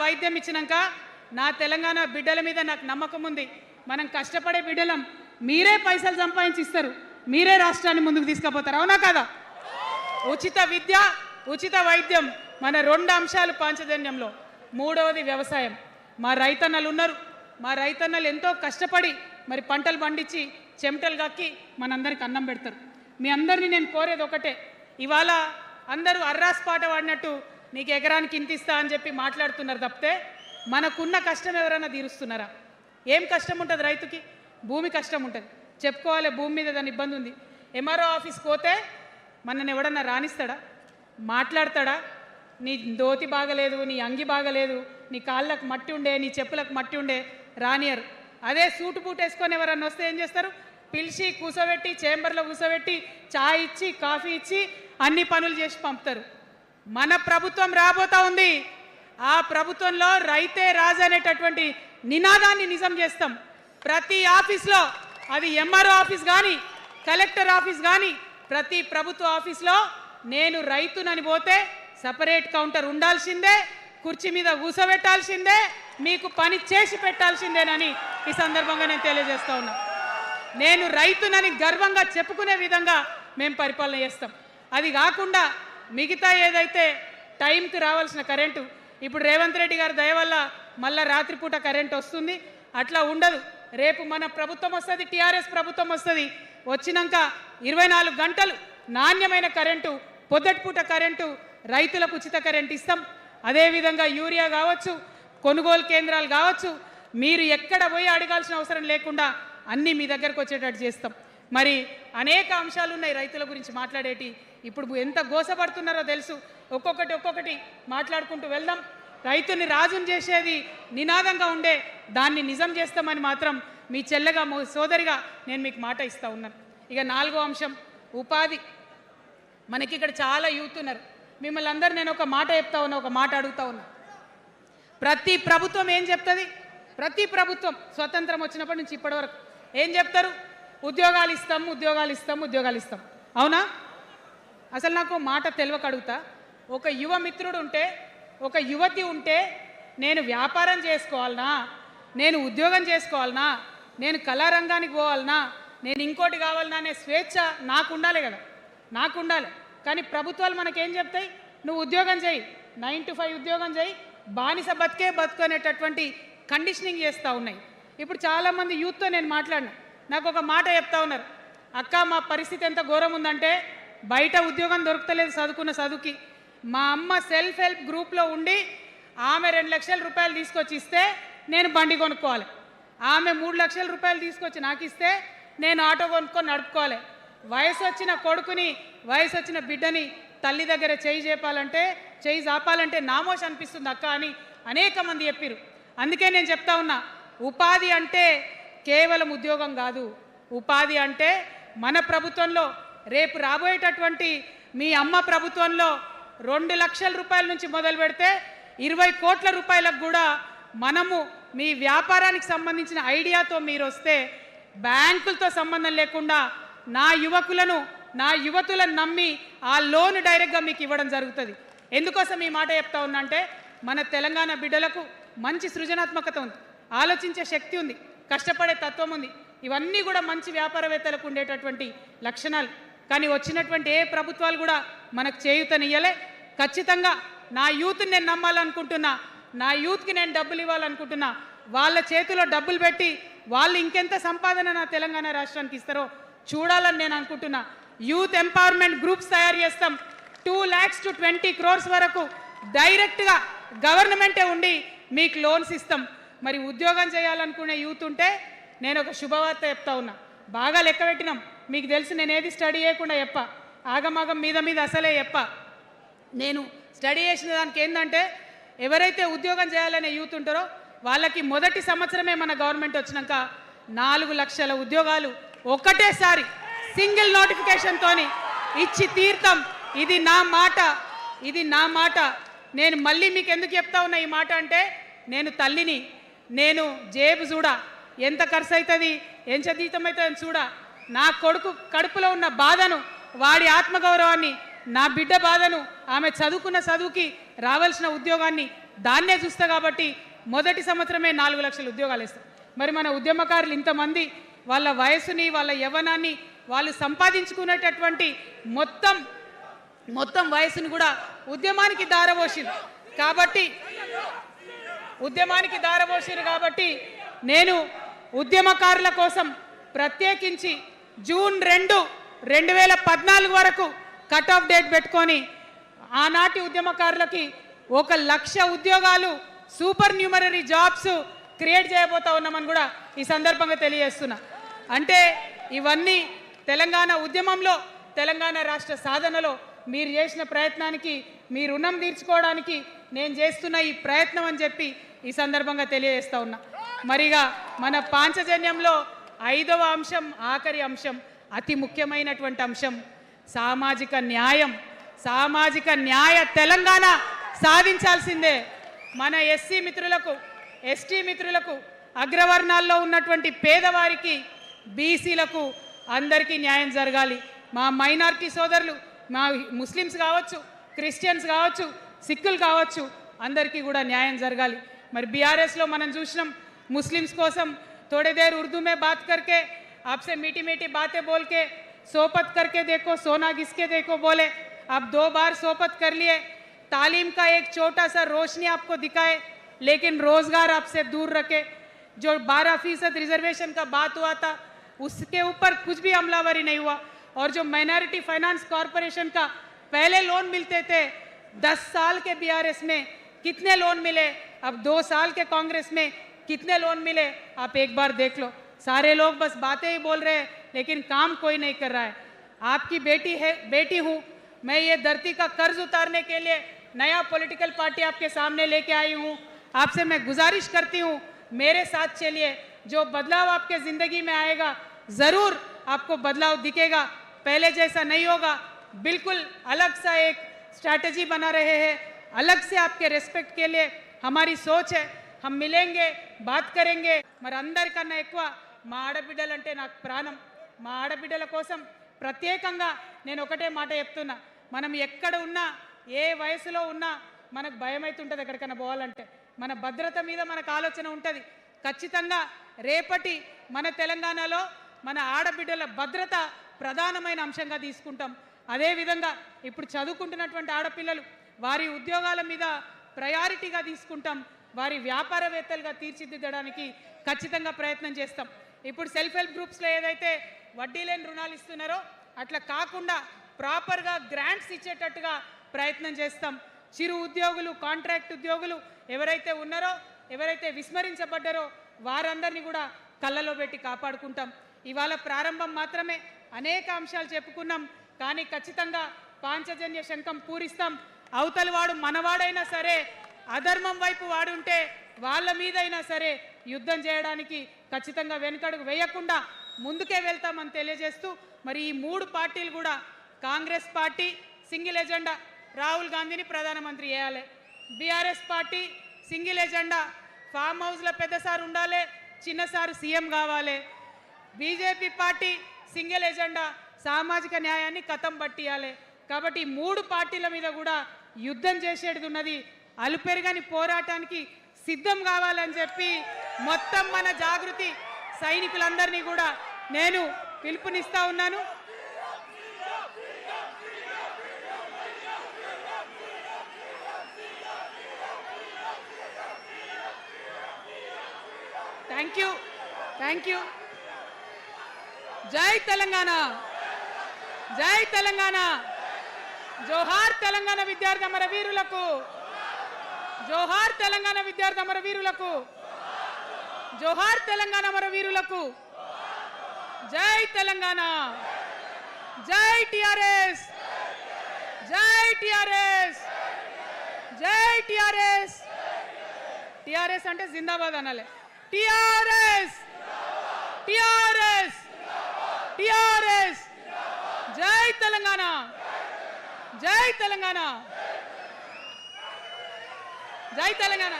వైద్యం ఇచ్చినాక నా తెలంగాణ బిడ్డల మీద నాకు నమ్మకం ఉంది. మనం కష్టపడే బిడ్డలం, మీరే పైసలు సంపాదించి ఇస్తారు, మీరే రాష్ట్రాన్ని ముందుకు తీసుకుపోతారు. అవునా కదా? ఉచిత విద్య, ఉచిత వైద్యం మన 2 అంశాలు పాంచజన్యంలో. మూడవది వ్యవసాయం. మా రైతన్నలు ఉన్నారు, మా రైతన్నలు ఎంతో కష్టపడి మరి పంటలు పండించి చెమటలు కక్కి మనందరికి అన్నం పెడతారు. మీ అందరినీ నేను కోరేది ఒకటే, ఇవాళ అందరూ అర్రాస్ పాట వాడినట్టు నీకు ఎకరానికి ఇంత ఇస్తా అని చెప్పి మాట్లాడుతున్నారు తప్పితే మనకున్న కష్టం ఎవరైనా తీరుస్తున్నారా? ఏం కష్టం ఉంటుంది రైతుకి? భూమి కష్టం ఉంటుంది, చెప్పుకోవాలి. భూమి మీద దాని ఇబ్బంది ఉంది. ఎంఆర్ఓ ఆఫీస్కి పోతే మనని ఎవడన్నా రాణిస్తాడా? మాట్లాడతాడా? నీ దోతి బాగలేదు, నీ అంగి బాగలేదు, నీ కాళ్ళకు మట్టి ఉండే, నీ చెప్పులకు మట్టి ఉండే రానియరు. అదే సూటు బూట్ వేసుకొని ఎవరన్నా వస్తే ఏం చేస్తారు? పిలిచి కూర్చోబెట్టి చేంబర్లో కూర్చోబెట్టి చాయ్ ఇచ్చి కాఫీ ఇచ్చి అన్ని పనులు చేసి పంపుతారు. మన ప్రభుత్వం రాబోతా ఉంది. ఆ ప్రభుత్వంలో రైతే రాజు అనేటటువంటి నినాదాన్ని నిజం చేస్తాం. ప్రతి ఆఫీస్లో, అది ఎంఆర్ఓ ఆఫీస్ కానీ కలెక్టర్ ఆఫీస్ కానీ ప్రతి ప్రభుత్వ ఆఫీస్లో నేను రైతునని పోతే సపరేట్ కౌంటర్ ఉండాల్సిందే, కుర్చీ మీద కూర్చోబెట్టాల్సిందే, మీకు పని చేసి పెట్టాల్సిందేనని ఈ సందర్భంగా నేను తెలియజేస్తా ఉన్నా. నేను రైతునని గర్వంగా చెప్పుకునే విధంగా మేము పరిపాలన చేస్తాం. అది కాకుండా మిగతా ఏదైతే టైంకి రావాల్సిన కరెంటు, ఇప్పుడు రేవంత్ రెడ్డి గారి దయ వల్ల మళ్ళీ రాత్రిపూట కరెంట్ వస్తుంది. అట్లా ఉండదు. రేపు మన ప్రభుత్వం వస్తుంది, టీఆర్ఎస్ ప్రభుత్వం వస్తుంది. వచ్చినాక 24 గంటలు నాణ్యమైన కరెంటు, పొద్దుటిపూట కరెంటు, రైతులకు ఉచిత కరెంట్ ఇస్తాం. అదేవిధంగా యూరియా కావచ్చు, కొనుగోలు కేంద్రాలు కావచ్చు, మీరు ఎక్కడ పోయి అడగాల్సిన అవసరం లేకుండా అన్నీ మీ దగ్గరకు వచ్చేటట్టు చేస్తాం. మరి అనేక అంశాలు ఉన్నాయి రైతుల గురించి మాట్లాడేటి. ఇప్పుడు ఎంత గోసపడుతున్నారో తెలుసు. ఒక్కొక్కటి మాట్లాడుకుంటూ వెళ్దాం. రైతుని రాజుని చేసేది నినాదంగా ఉండే దాన్ని నిజం చేస్తామని మాత్రం మీ చెల్లెగా సోదరిగా నేను మీకు మాట ఇస్తూ ఉన్నాను. ఇక 4వ అంశం ఉపాధి. మనకి ఇక్కడ చాలా యూత్ ఉన్నారు. మిమ్మల్ని అందరూ నేను ఒక మాట చెప్తా ఉన్నా, ఒక మాట అడుగుతా ఉన్నా. ప్రతి ప్రభుత్వం ఏం చెప్తుంది? ప్రతి ప్రభుత్వం స్వతంత్రం వచ్చినప్పటి నుంచి ఇప్పటి వరకు ఏం చెప్తారు? ఉద్యోగాలు ఇస్తాం, ఉద్యోగాలు ఇస్తాం, ఉద్యోగాలు ఇస్తాం. అవునా? అసలు నాకు మాట తెలియక అడుగుతా. ఒక యువ మిత్రుడు ఉంటే, ఒక యువతి ఉంటే నేను వ్యాపారం చేసుకోవాలనా, నేను ఉద్యోగం చేసుకోవాలనా, నేను కళారంగానికి పోవాలనా, నేను ఇంకోటి కావాలనా అనే స్వేచ్ఛ నాకు ఉండాలి కదా, నాకు ఉండాలి. కానీ ప్రభుత్వాలు మనకేం చెప్తాయి? నువ్వు ఉద్యోగం చేయి, 9 to 5 ఉద్యోగం చేయి, బానిస బతుకు అనేటటువంటి కండిషనింగ్ చేస్తూ ఉన్నాయి. ఇప్పుడు చాలామంది యూత్తో నేను మాట్లాడినా, నాకు ఒక మాట చెప్తా ఉన్నారు. అక్క, మా పరిస్థితి ఎంత ఘోరం ఉందంటే బయట ఉద్యోగం దొరుకుతలేదు చదువుకున్న చదువుకి. మా అమ్మ సెల్ఫ్ హెల్ప్ గ్రూప్లో ఉండి ఆమె 2 లక్షల రూపాయలు తీసుకొచ్చి ఇస్తే నేను బండి కొనుక్కోవాలి, ఆమె 3 లక్షల రూపాయలు తీసుకొచ్చి నాకు ఇస్తే నేను ఆటో కొనుక్కొని నడుపుకోవాలి. వయసు వచ్చిన కొడుకుని, వయసు వచ్చిన బిడ్డని తల్లి దగ్గర చేయి జాపాలంటే నామోష్ అనిపిస్తుంది అక్క అని అనేక మంది చెప్పారు. అందుకే నేను చెప్తా ఉన్నా, ఉపాధి అంటే కేవలం ఉద్యోగం కాదు. ఉపాధి అంటే మన ప్రభుత్వంలో, రేపు రాబోయేటటువంటి మీ అమ్మ ప్రభుత్వంలో 2 లక్షల రూపాయల నుంచి మొదలు పెడితే 20 కోట్ల రూపాయలకు కూడా మనము మీ వ్యాపారానికి సంబంధించిన ఐడియాతో మీరు వస్తే బ్యాంకులతో సంబంధం లేకుండా నా యువకులను, నా యువతులను నమ్మి ఆ లోన్ డైరెక్ట్గా మీకు ఇవ్వడం జరుగుతుంది. ఎందుకోసం ఈ మాట చెప్తా ఉన్నా అంటే, మన తెలంగాణ బిడ్డలకు మంచి సృజనాత్మకత ఉంది, ఆలోచించే శక్తి ఉంది, కష్టపడే తత్వం ఉంది. ఇవన్నీ కూడా మంచి వ్యాపారవేత్తలకు ఉండేటటువంటి లక్షణాలు. కానీ వచ్చినటువంటి ఏ ప్రభుత్వాలు కూడా మనకు చేయూతనియ్యలే. ఖచ్చితంగా నా యూత్ని నేను నమ్మాలనుకుంటున్నా, నా యూత్కి నేను డబ్బులు ఇవ్వాలనుకుంటున్నా. వాళ్ళ చేతిలో డబ్బులు పెట్టి వాళ్ళు ఇంకెంత సంపాదన నా తెలంగాణ రాష్ట్రానికి ఇస్తారో చూడాలని నేను అనుకుంటున్నా. యూత్ ఎంపవర్మెంట్ గ్రూప్స్ తయారు చేస్తాం. 2 lakhs to 20 crores వరకు డైరెక్ట్గా గవర్నమెంటే ఉండి మీకు లోన్స్ ఇస్తాం. మరి ఉద్యోగం చేయాలనుకునే యూత్ ఉంటే నేను ఒక శుభవార్త చెప్తా ఉన్నా. బాగా లెక్క పెట్టినాం. మీకు తెలుసు, నేను ఏది స్టడీ చేయకుండా చెప్ప, ఆగమాగం మీద అసలే చెప్ప. నేను స్టడీ చేసిన దానికి ఏంటంటే, ఎవరైతే ఉద్యోగం చేయాలనే యూత్ ఉంటారో వాళ్ళకి మొదటి సంవత్సరమే మన గవర్నమెంట్ వచ్చినాక 4 లక్షల ఉద్యోగాలు ఒకటేసారి సింగిల్ నోటిఫికేషన్తో ఇచ్చి తీర్థం. ఇది నా మాట, ఇది నా మాట. నేను మళ్ళీ మీకు ఎందుకు చెప్తా ఉన్నా ఈ మాట అంటే, నేను తల్లిని, నేను జేబు చూడా, ఎంత ఖర్చు అవుతుంది, ఎంత జీతం అవుతుంది చూడా. నా కొడుకు కడుపులో ఉన్న బాధను, వాడి ఆత్మగౌరవాన్ని, నా బిడ్డ బాధను, ఆమె చదువుకున్న చదువుకి రావాల్సిన ఉద్యోగాన్ని దాన్నే చూస్తా కాబట్టి మొదటి సంవత్సరమే 4 లక్షల ఉద్యోగాలు ఇస్తాం. మరి మన ఉద్యమకారులు ఇంతమంది వాళ్ళ వయసుని వాళ్ళ యవ్వనాన్ని వాళ్ళు సంపాదించుకునేటటువంటి మొత్తం వయసును కూడా ఉద్యమానికి దారపోసిరు కాబట్టి నేను ఉద్యమకారుల కోసం ప్రత్యేకించి జూన్ 2, 2014 వరకు కట్ ఆఫ్ డేట్ పెట్టుకొని ఆనాటి ఉద్యమకారులకి 1,00,000 ఉద్యోగాలు సూపర్ న్యూమరరీ జాబ్స్ క్రియేట్ చేయబోతా ఉన్నామని కూడా ఈ సందర్భంగా తెలియజేస్తున్నా. అంటే ఇవన్నీ తెలంగాణ ఉద్యమంలో తెలంగాణ రాష్ట్ర సాధనలో మీరు చేసిన ప్రయత్నానికి మీ రుణం తీర్చుకోవడానికి నేను చేస్తున్న ఈ ప్రయత్నం అని చెప్పి ఈ సందర్భంగా తెలియజేస్తా ఉన్నా. మరిగా మన పాంచజన్యంలో 5వ అంశం, ఆఖరి అంశం, అతి ముఖ్యమైనటువంటి అంశం సామాజిక న్యాయ తెలంగాణ సాధించాల్సిందే. మన ఎస్సీ మిత్రులకు, ఎస్టీ మిత్రులకు, అగ్రవర్ణాల్లో ఉన్నటువంటి పేదవారికి, బీసీలకు అందరికీ న్యాయం జరగాలి. మా మైనారిటీ సోదరులు, మా ముస్లిమ్స్ కావచ్చు, క్రిస్టియన్స్ కావచ్చు, సిక్కులు కావచ్చు, అందరికీ కూడా న్యాయం జరగాలి. మరి బీఆర్ఎస్లో మనం చూసినాం, मुस्लिम्स कोसम थोड़ी देर उर्दू में बात करके आपसे मीठी मीठी बातें बोल के सोपत करके देखो, सोना घिसके देखो बोले, आप 2 बार सोपत कर लिए, तालीम का एक छोटा सा रोशनी आपको दिखाए लेकिन रोजगार आपसे दूर रखे। जो 12% रिजर्वेशन का बात हुआ था उसके ऊपर कुछ भी अमलावरी नहीं हुआ। और जो माइनॉरिटी फाइनेंस कॉरपोरेशन का पहले लोन मिलते थे 10 साल के बीआरएस में कितने लोन मिले, अब 2 साल के कांग्रेस में कितने लोन मिले, आप एक बार देख लो। सारे लोग बस बातें ही बोल रहे हैं लेकिन काम कोई नहीं कर रहा है। आपकी बेटी हूँ मैं, ये धरती का कर्ज उतारने के लिए नया पॉलिटिकल पार्टी आपके सामने लेके आई हूँ। आपसे मैं गुजारिश करती हूँ मेरे साथ चलिए, जो बदलाव आपके ज़िंदगी में आएगा ज़रूर आपको बदलाव दिखेगा, पहले जैसा नहीं होगा। बिल्कुल अलग सा एक स्ट्रैटेजी बना रहे हैं, अलग से आपके रेस्पेक्ट के लिए हमारी सोच है। हम मिलेंगे, बात करेंगे। మరి అందరికన్నా ఎక్కువ మా ఆడబిడ్డలంటే నాకు ప్రాణం. మా ఆడబిడ్డల కోసం ప్రత్యేకంగా నేను ఒకటే మాట చెప్తున్నా, మనం ఎక్కడ ఉన్నా ఏ వయసులో ఉన్నా మనకు భయం అవుతుంటుంది ఎక్కడికైనా పోవాలంటే. మన భద్రత మీద మనకు ఆలోచన ఉంటుంది. ఖచ్చితంగా రేపటి మన తెలంగాణలో మన ఆడబిడ్డల భద్రత ప్రధానమైన అంశంగా తీసుకుంటాం. అదేవిధంగా ఇప్పుడు చదువుకుంటున్నటువంటి ఆడపిల్లలు వారి ఉద్యోగాల మీద ప్రయారిటీగా తీసుకుంటాం, వారి వ్యాపారవేత్తలుగా తీర్చిదిద్దడానికి ఖచ్చితంగా ప్రయత్నం చేస్తాం. ఇప్పుడు సెల్ఫ్ హెల్ప్ గ్రూప్స్లో ఏదైతే వడ్డీ లేని రుణాలు ఇస్తున్నారో అట్లా కాకుండా ప్రాపర్గా గ్రాంట్స్ ఇచ్చేటట్టుగా ప్రయత్నం చేస్తాం. చిరు ఉద్యోగులు, కాంట్రాక్ట్ ఉద్యోగులు ఎవరైతే ఉన్నారో, ఎవరైతే విస్మరించబడ్డారో వారందరినీ కూడా కళ్ళలో పెట్టి కాపాడుకుంటాం. ఇవాళ ప్రారంభం మాత్రమే, అనేక అంశాలు చెప్పుకున్నాం, కానీ ఖచ్చితంగా పాంచజన్య శంఖం పూరిస్తాం. అవతలి వాడు మనవాడైనా సరే, అధర్మం వైపు వాడుంటే వాళ్ళ మీదైనా సరే యుద్ధం చేయడానికి ఖచ్చితంగా వెనుకడుగు వేయకుండా ముందుకే వెళ్తామని తెలియజేస్తూ, మరి ఈ 3 పార్టీలు కూడా, Congress party single agenda Rahul గాంధీని ప్రధానమంత్రి చేయాలి, BRS party single agenda farm హౌస్లో పెద్దసారి ఉండాలి, చిన్నసారి సీఎం కావాలి, బీజేపీ పార్టీ సింగిల్ ఎజెండా సామాజిక న్యాయాన్ని కథం పట్టియాలి. కాబట్టి 3 పార్టీల మీద కూడా యుద్ధం చేసేది ఉన్నది. అలుపెరగని పోరాటానికి సిద్ధం కావాలని చెప్పి మొత్తం మన జాగృతి సైనికులందరినీ కూడా నేను పిలుపునిస్తా ఉన్నాను. Thank you. జై తెలంగాణ, జై తెలంగాణ. జోహార్ తెలంగాణ విద్యార్థి అమరవీరులకు, జోహార్ తెలంగాణ విద్యార్థి అమరవీరులకు, జోహార్ తెలంగాణ అమరవీరులకు. జై తెలంగాణ, జై టిఆర్ఎస్, జై టిఆర్ఎస్, జై టిఆర్ఎస్. టిఆర్ఎస్ అంటే జిందాబాద్ అనాలి. TRS, TRS, TRS. జై తెలంగాణ, జై తెలంగాణ, జై తెలంగాణ.